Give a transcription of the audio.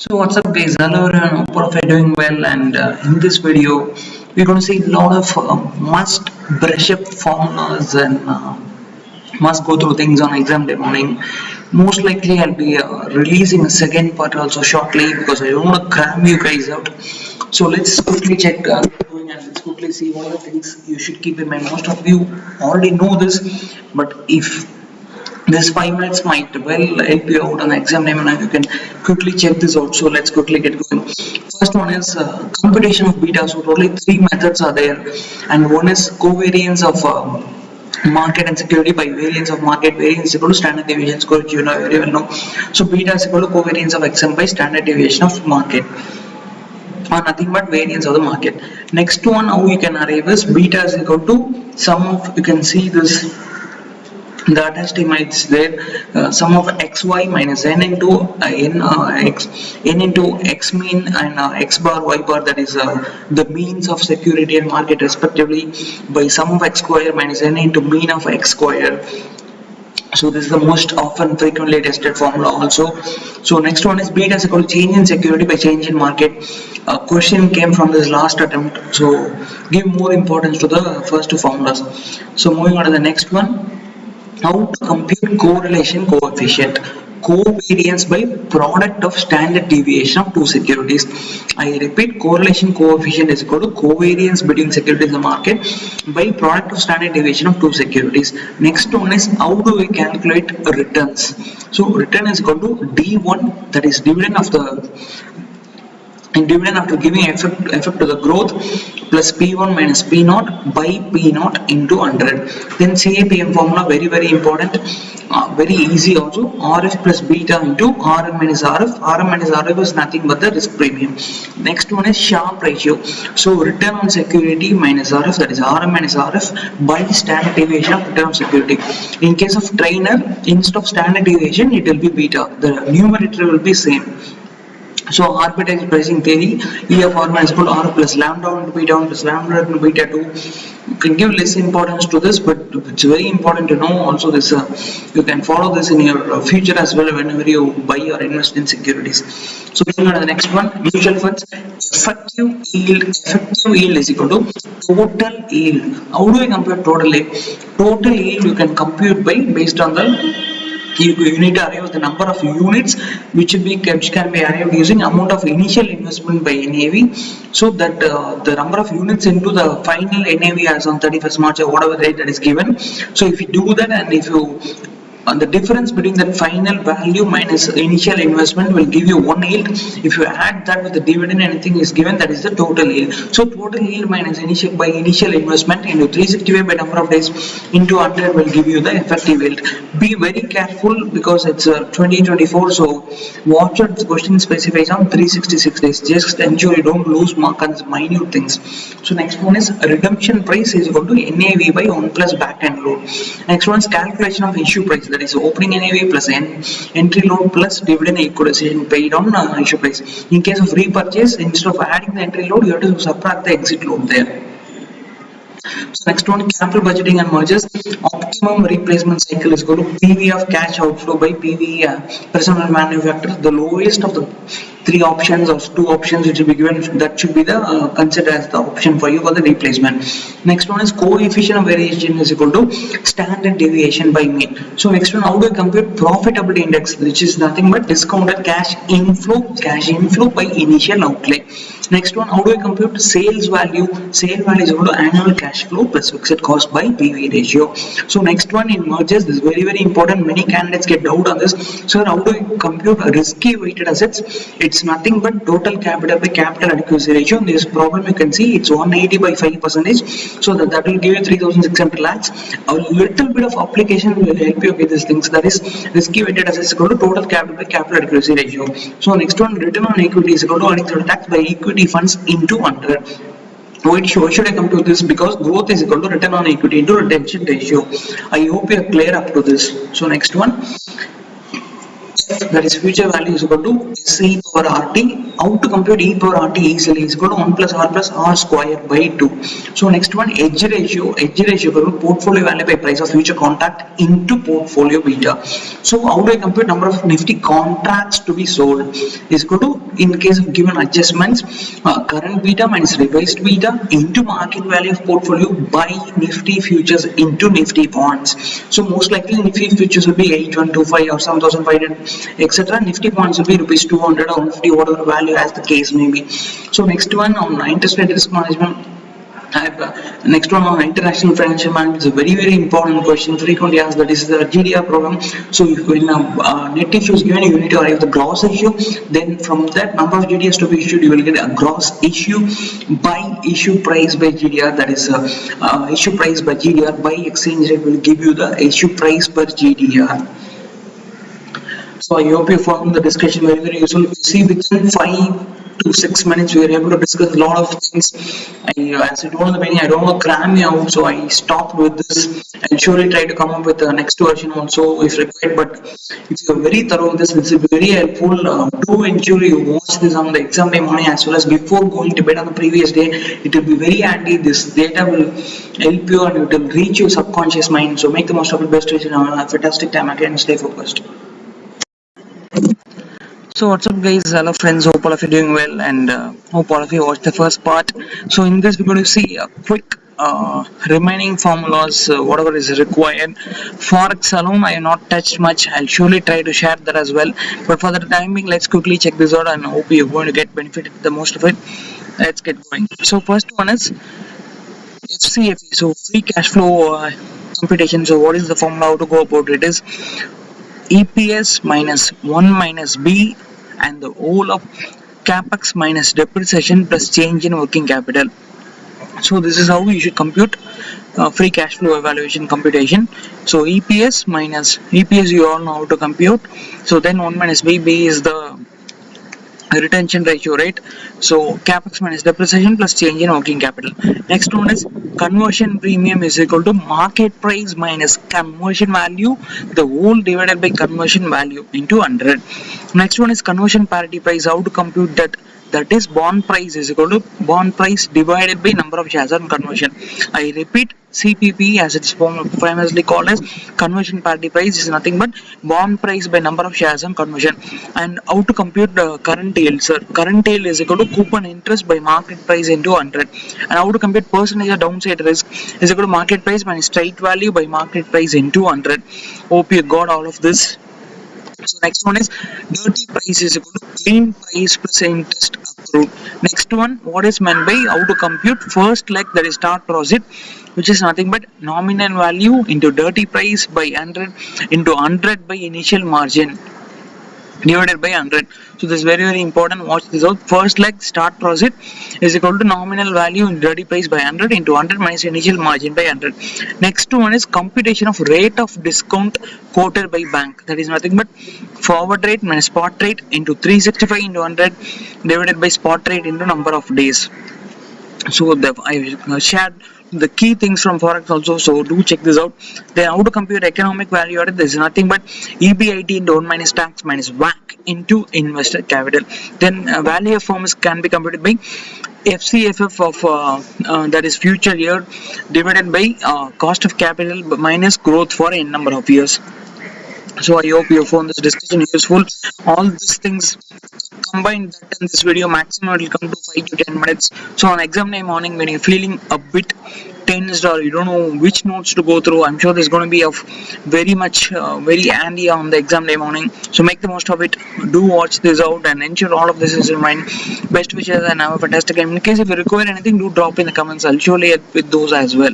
So what's up guys, hello everyone, hope you're doing well, and in this video we're going to see a lot of must brush up formulas and must go through things on exam day morning. Most likely I'll be releasing a second part also shortly because I don't want to cram you guys out. So let's quickly check and let's quickly see what are the things you should keep in mind. Most of you already know this, but if this 5 minutes might well help you out on the exam time, and you can quickly check this out. So let's quickly get going. First one is computation of beta. So totally 3 methods are there, and one is covariance of market and security by variance of market. Variance is equal to standard deviation score, which you know very well know. So beta is equal to covariance of xm by standard deviation of market, or nothing but variance of the market. Next one, how you can arrive is beta is equal to sum of, you can see this, the attached estimates there, sum of xy minus n into n into x mean and x bar y bar, that is the means of security and market respectively, by sum of x square minus n into mean of x square. So this is the most often frequently tested formula also. So next one is beta is equal to change in security by change in market. A question came from this last attempt, so give more importance to the first two formulas. So moving on to the next one, how to compute correlation coefficient, covariance by product of standard deviation of two securities. I repeat, correlation coefficient is equal to covariance between securities in the market by product of standard deviation of two securities. Next one is how do we calculate returns. So return is equal to D1, that is dividend of the dividend after giving effect to the growth, plus P1 minus P0 by P0 into 100. Then AFM formula, very important, very easy also. RF plus beta into RM minus RF. RM minus RF is nothing but the risk premium. Next one is Sharpe ratio. So return on security minus RF, that is RM minus RF by standard deviation of return on security. In case of trainer, instead of standard deviation it will be beta, the numerator will be same. So arbitrage pricing theory, E of R is equal to R plus lambda into beta 1 plus lambda into beta 2. You can give less importance to this, but it's very important to know also this. You can follow this in your future as well whenever you buy or invest in securities. So moving on to the next one, mutual funds. Effective yield is equal to total yield. How do we compute total yield? Total yield you can compute by based on the, you need to arrive at the number of units which can be arrived using amount of initial investment by NAV, so that the number of units into the final NAV as on 31st March or whatever date that is given. So if you do that, and if you the difference between that final value minus initial investment will give you one yield. If you add that with the dividend, anything is given, that is the total yield. So total yield minus initial investment into 365 by number of days into 100 will give you the effective yield. Be very careful because it's 2024, so watch what the question specifies on 366 days. Just ensure you don't lose mark on minute things. So next one is redemption price is equal to NAV by 1 plus back end load. Next one is calculation of issue price, that is opening NAV plus entry load plus dividend equalization paid on issue price. In case of repurchase, instead of adding the entry load, you have to subtract the exit load there. So next one, capital budgeting and mergers. Optimum replacement cycle is equal to PV of cash outflow by PV personal manufacturer. The lowest of the 3 options or 2 options which will be given, that should be the considered as the option for you for the replacement. Next one is coefficient of variation is equal to standard deviation by mean. So next one, how do we compute profitability index, which is nothing but discounted cash inflow by initial outlay. Next one, how do we compute sales value? Sale value is equal to annual cash flow plus fixed cost by PV ratio. So next one, in mergers, this is very important. Many candidates get doubt on this. So how do we compute risky weighted assets? It's nothing but total capital by capital adequacy ratio. In this problem you can see it's 180 by 5%, so that will give you 3,600 lakhs. A little bit of application will help you with these things, that is risky weighted assets equal to total capital by capital adequacy ratio. So next one, return on equity is equal to earnings after tax by equity funds into 100. Why should I come to this? Because growth is equal to return on equity into retention ratio. I hope you are clear up to this. So next one, that is future value is equal to E power RT. How to compute E power RT easily is equal to 1 plus R square by 2. So next one, edge ratio equal to portfolio value by price of future contract into portfolio beta. So how do I compute number of Nifty contracts to be sold is equal to in case of given adjustments, current beta minus revised beta into market value of portfolio by Nifty futures into Nifty bonds. So most likely Nifty futures will be 8125 or 7500, etc. Nifty bonds will be rupees 200 or 50, whatever value as the case may be. So next one on interest rate risk management. Next one on international financial management is a very important question, frequently asked, that is the GDR program. So if when net issue is given, you need to arrive the gross issue, then from that number of GDRs to be issued, you will get a gross issue by issue price by GDR, that is issue price by GDR by exchange rate will give you the issue price per GDR. So I hope you found the discussion very useful. See, within 5 to 6 minutes we were able to discuss a lot of things. As I told in the beginning, I don't want to cram you out, so I stopped with this and surely try to come up with the next version also if required. But if you are very thorough with this, it will be very helpful. Do ensure you watch this on the exam day morning as well as before going to bed on the previous day. It will be very handy. This data will help you and it will reach your subconscious mind. So make the most of it. Best wishes and have a fantastic time again. Stay focused. So what's up guys, hello friends, hope all of you doing well, and hope all of you watched the first part. So in this we're going to see a quick remaining formulas, whatever is required. Forex alone I have not touched much. I'll surely try to share that as well, but for the time being let's quickly check this out and hope you're going to get benefited the most of it. Let's get going. So first one is FCFE, so free cash flow computation. So what is the formula, how to go about it is EPS minus 1 minus B and the whole of capex minus depreciation plus change in working capital. So this is how you should compute free cash flow evaluation computation. So EPS you all know how to compute. So then 1 minus B is the retention ratio rate. So capex minus depreciation plus change in working capital. Next one is conversion premium is equal to market price minus conversion value, the whole divided by conversion value into 100. Next one is conversion parity price. How to compute that? That is bond price is equal to bond price divided by number of shares on conversion. I repeat, CPP as it's famously called as conversion parity price is nothing but bond price by number of shares on conversion. And how to compute the current yield? Sir, current yield is equal to coupon interest by market price into 100. And how to compute percentage of downside risk is equal to market price minus straight value by market price into 100. Hope you got all of this. So next one is dirty price is equal to clean price plus interest accrued. Next one, what is meant by how to compute first leg, that is start profit, which is nothing but nominal value into dirty price by 100 into 100 by initial margin divided by 100. So this is very important. Watch this out. First leg start profit is equal to nominal value in dirty price by 100 into 100 minus initial margin by 100. Next one is computation of rate of discount quoted by bank. That is nothing but forward rate minus spot rate into 365 into 100 divided by spot rate into number of days. So I shared the key things from Forex also, so do check this out. Then how to compute economic value added? There is nothing but EBIT into 1 minus tax minus WACC into invested capital. Then value of firms can be computed by FCFF of that is future year divided by cost of capital minus growth for n number of years. So I hope you found this discussion useful. All these things combined that in this video maximum will come to 5 to 10 minutes. So on exam day morning when you're feeling a bit tensed or you don't know which notes to go through, I'm sure there's going to be of very handy on the exam day morning. So make the most of it. Do watch this out and ensure all of this is in mind. Best wishes and have a fantastic time. In case if you require anything, do drop in the comments. I'll surely help with those as well.